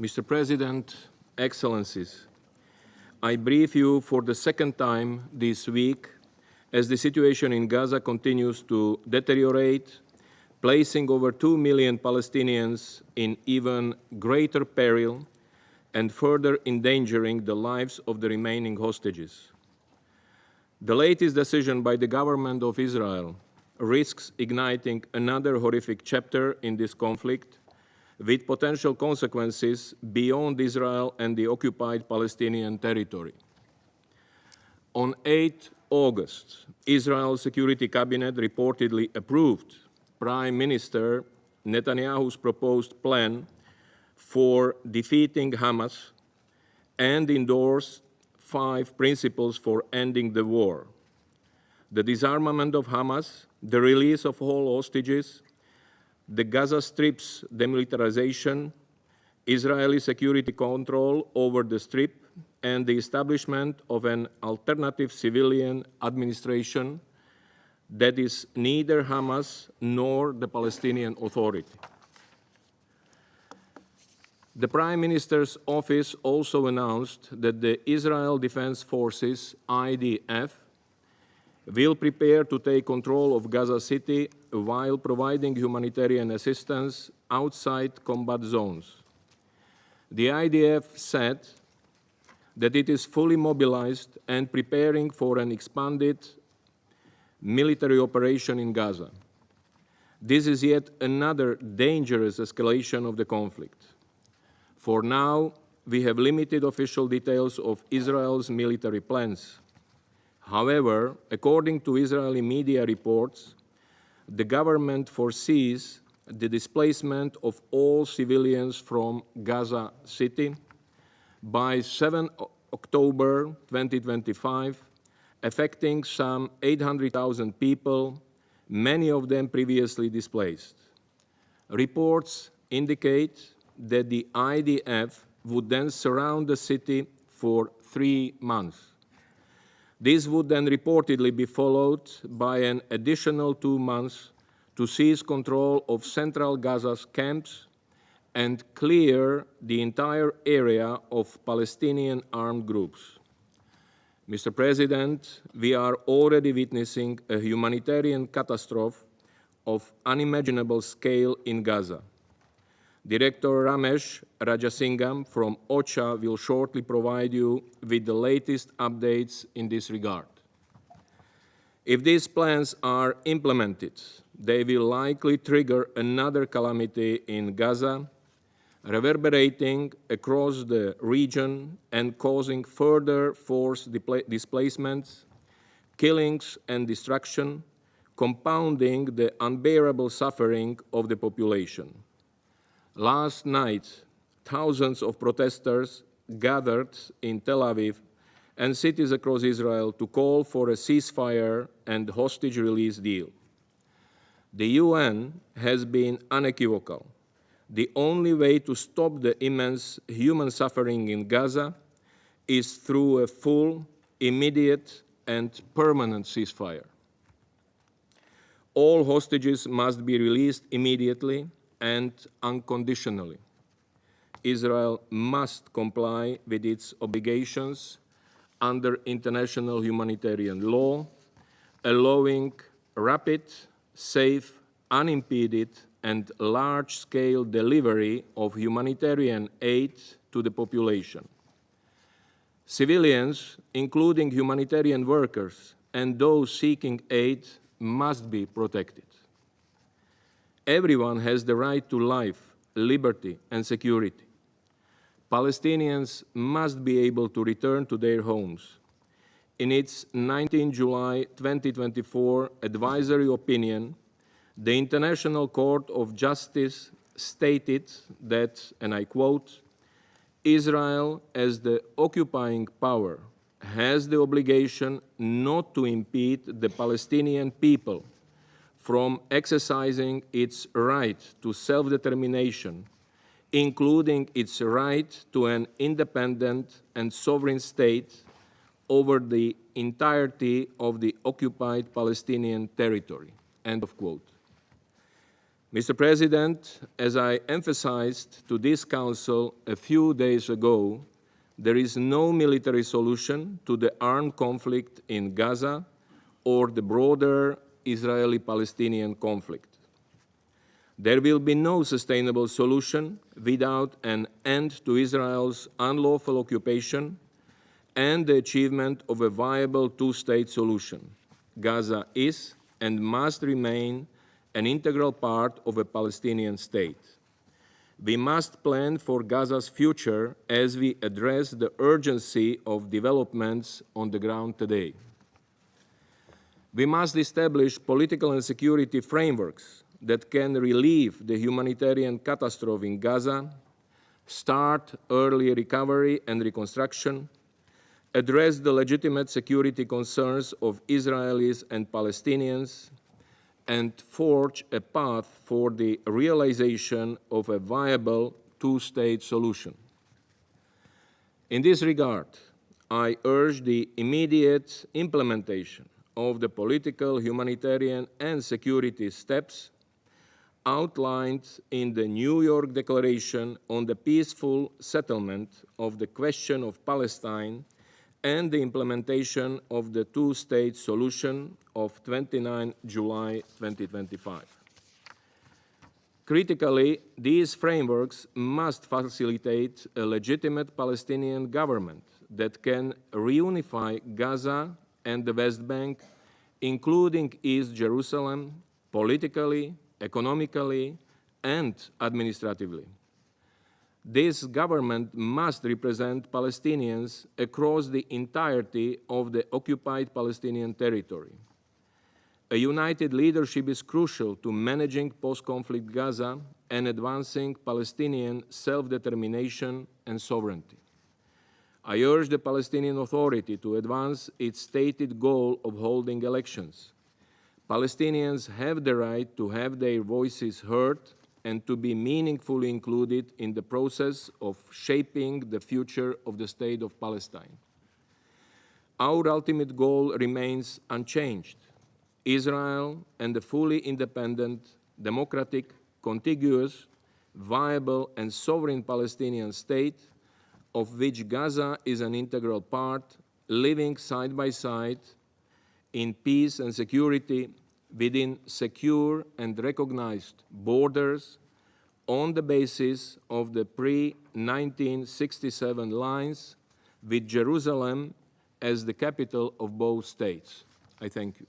Mr. President, Excellencies, I brief you for the second time this week as the situation in Gaza continues to deteriorate, placing over 2 million Palestinians in even greater peril and further endangering the lives of the remaining hostages. The latest decision by the government of Israel risks igniting another horrific chapter in this conflict, with potential consequences beyond Israel and the occupied Palestinian territory. On 8 August, Israel's Security Cabinet reportedly approved Prime Minister Netanyahu's proposed plan for defeating Hamas and endorsed 5 principles for ending the war: the disarmament of Hamas, the release of all hostages, the Gaza Strip's demilitarization, Israeli security control over the Strip, and the establishment of an alternative civilian administration that is neither Hamas nor the Palestinian Authority. The Prime Minister's office also announced that the Israel Defense Forces, IDF, will prepare to take control of Gaza City while providing humanitarian assistance outside combat zones. The IDF said that it is fully mobilized and preparing for an expanded military operation in Gaza. This is yet another dangerous escalation of the conflict. For now, we have limited official details of Israel's military plans. However, according to Israeli media reports, the government foresees the displacement of all civilians from Gaza City by 7 October 2025, affecting some 800,000 people, many of them previously displaced. Reports indicate that the IDF would then surround the city for 3 months. This would then reportedly be followed by an additional 2 months to seize control of central Gaza's camps and clear the entire area of Palestinian armed groups. Mr. President, we are already witnessing a humanitarian catastrophe of unimaginable scale in Gaza. Director Ramesh Rajasingham from OCHA will shortly provide you with the latest updates in this regard. If these plans are implemented, they will likely trigger another calamity in Gaza, reverberating across the region and causing further forced displacements, killings, and destruction, compounding the unbearable suffering of the population. Last night, thousands of protesters gathered in Tel Aviv and cities across Israel to call for a ceasefire and hostage release deal. The UN has been unequivocal. The only way to stop the immense human suffering in Gaza is through a full, immediate, and permanent ceasefire. All hostages must be released immediately and unconditionally. Israel must comply with its obligations under international humanitarian law, allowing rapid, safe, unimpeded, and large-scale delivery of humanitarian aid to the population. Civilians, including humanitarian workers and those seeking aid, must be protected. Everyone has the right to life, liberty, and security. Palestinians must be able to return to their homes. In its 19 July 2024 advisory opinion, the International Court of Justice stated that, and I quote, "Israel, as the occupying power, has the obligation not to impede the Palestinian people from exercising its right to self-determination, including its right to an independent and sovereign state over the entirety of the occupied Palestinian territory." End of quote. Mr. President, as I emphasized to this Council a few days ago, there is no military solution to the armed conflict in Gaza or the broader Israeli-Palestinian conflict. There will be no sustainable solution without an end to Israel's unlawful occupation and the achievement of a viable two-state solution. Gaza is and must remain an integral part of a Palestinian state. We must plan for Gaza's future as we address the urgency of developments on the ground today. We must establish political and security frameworks that can relieve the humanitarian catastrophe in Gaza, start early recovery and reconstruction, address the legitimate security concerns of Israelis and Palestinians, and forge a path for the realization of a viable two-state solution. In this regard, I urge the immediate implementation of the political, humanitarian, and security steps outlined in the New York Declaration on the peaceful settlement of the question of Palestine and the implementation of the two-state solution of 29 July 2025. Critically, these frameworks must facilitate a legitimate Palestinian government that can reunify Gaza and the West Bank, including East Jerusalem, politically, economically, and administratively. This government must represent Palestinians across the entirety of the occupied Palestinian territory. A united leadership is crucial to managing post-conflict Gaza and advancing Palestinian self-determination and sovereignty. I urge the Palestinian Authority to advance its stated goal of holding elections. Palestinians have the right to have their voices heard and to be meaningfully included in the process of shaping the future of the State of Palestine. Our ultimate goal remains unchanged: Israel and a fully independent, democratic, contiguous, viable, and sovereign Palestinian state, of which Gaza is an integral part, living side by side in peace and security within secure and recognized borders on the basis of the pre-1967 lines, with Jerusalem as the capital of both states. I thank you.